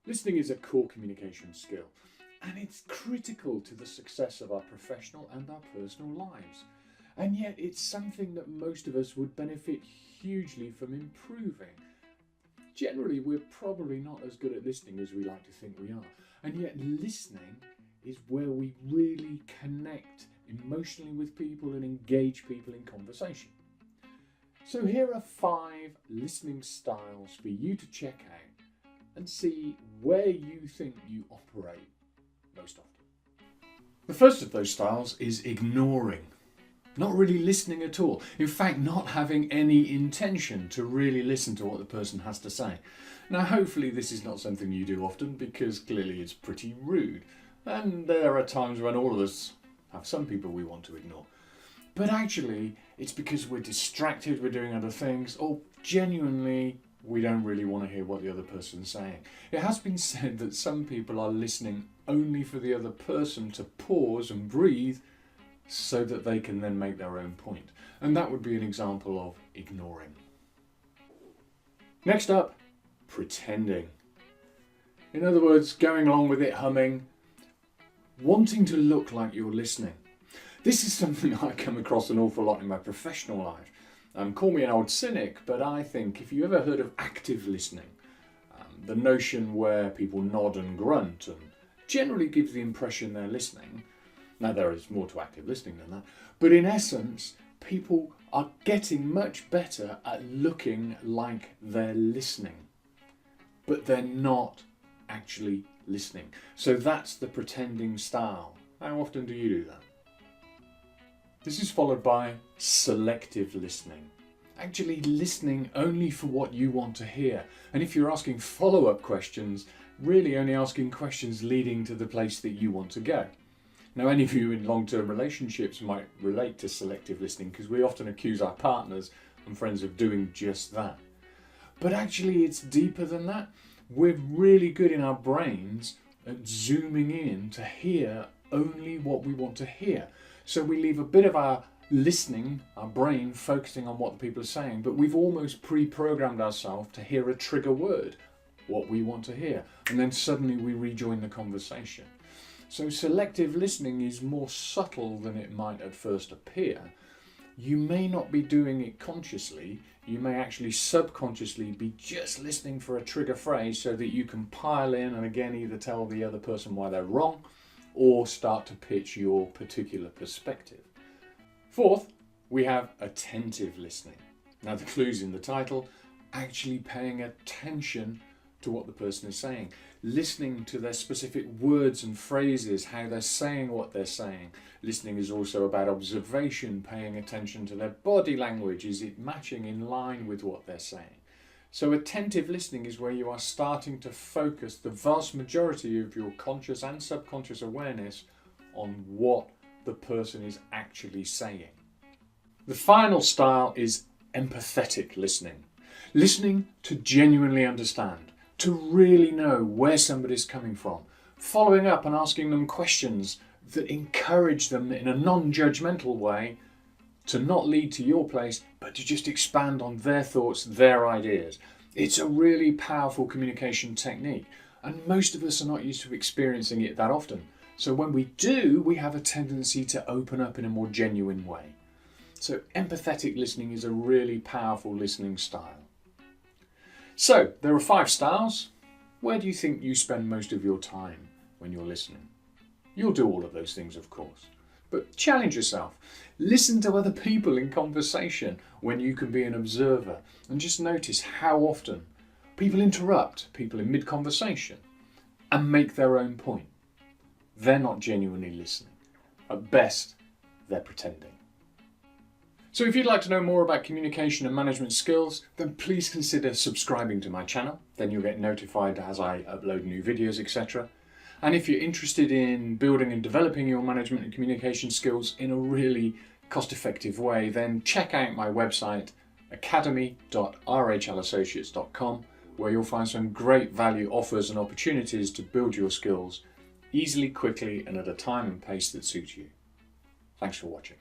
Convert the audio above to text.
Listening is a core communication skill, and it's critical to the success of our professional and our personal lives. And yet it's something that most of us would benefit hugely from improving. Generally, we're probably not as good at listening as we like to think we are. And yet listening is where we really connect emotionally with people and engage people in conversation. So here are 5 listening styles for you to check out and see where you think you operate most often. The first of those styles is ignoring. Not really listening at all. In fact, not having any intention to really listen to what the person has to say. Now, hopefully this is not something you do often, because clearly it's pretty rude. And there are times when all of us have some people we want to ignore. But actually, it's because we're distracted, we're doing other things, or genuinely we don't really want to hear what the other person's saying. It has been said that some people are listening only for the other person to pause and breathe so that they can then make their own point. And that would be an example of ignoring. Next up, pretending. In other words, going along with it, humming, wanting to look like you're listening. This is something I come across an awful lot in my professional life. Call me an old cynic, but I think if you ever heard of active listening, the notion where people nod and grunt and generally give the impression they're listening. Now, there is more to active listening than that, but in essence, people are getting much better at looking like they're listening, but they're not actually listening. So that's the pretending style. How often do you do that? This is followed by selective listening. Actually listening only for what you want to hear. And if you're asking follow-up questions, really only asking questions leading to the place that you want to go. Now, any of you in long-term relationships might relate to selective listening, because we often accuse our partners and friends of doing just that. But actually it's deeper than that. We're really good in our brains at zooming in to hear only what we want to hear. So we leave a bit of our listening, our brain focusing on what the people are saying, but we've almost pre-programmed ourselves to hear a trigger word, what we want to hear, and then suddenly we rejoin the conversation. So selective listening is more subtle than it might at first appear. You may not be doing it consciously. You may actually subconsciously be just listening for a trigger phrase so that you can pile in and again either tell the other person why they're wrong or start to pitch your particular perspective. Fourth, we have attentive listening. Now, the clue's in the title, actually paying attention to what the person is saying, listening to their specific words and phrases, how they're saying what they're saying. Listening is also about observation, paying attention to their body language. Is it matching in line with what they're saying? So attentive listening is where you are starting to focus the vast majority of your conscious and subconscious awareness on what the person is actually saying. The final style is empathetic listening. Listening to genuinely understand, to really know where somebody's coming from, following up and asking them questions that encourage them in a non-judgmental way to not lead to your place, but to just expand on their thoughts, their ideas. It's a really powerful communication technique, and most of us are not used to experiencing it that often. So when we do, we have a tendency to open up in a more genuine way. So empathetic listening is a really powerful listening style. So there are 5 styles. Where do you think you spend most of your time when you're listening? You'll do all of those things, of course, but challenge yourself. Listen to other people in conversation when you can be an observer, and just notice how often people interrupt people in mid-conversation and make their own point. They're not genuinely listening. At best, they're pretending. So if you'd like to know more about communication and management skills, then please consider subscribing to my channel. Then you'll get notified as I upload new videos, etc. And if you're interested in building and developing your management and communication skills in a really cost-effective way, then check out my website, academy.rhlassociates.com, where you'll find some great value offers and opportunities to build your skills easily, quickly, and at a time and pace that suits you. Thanks for watching.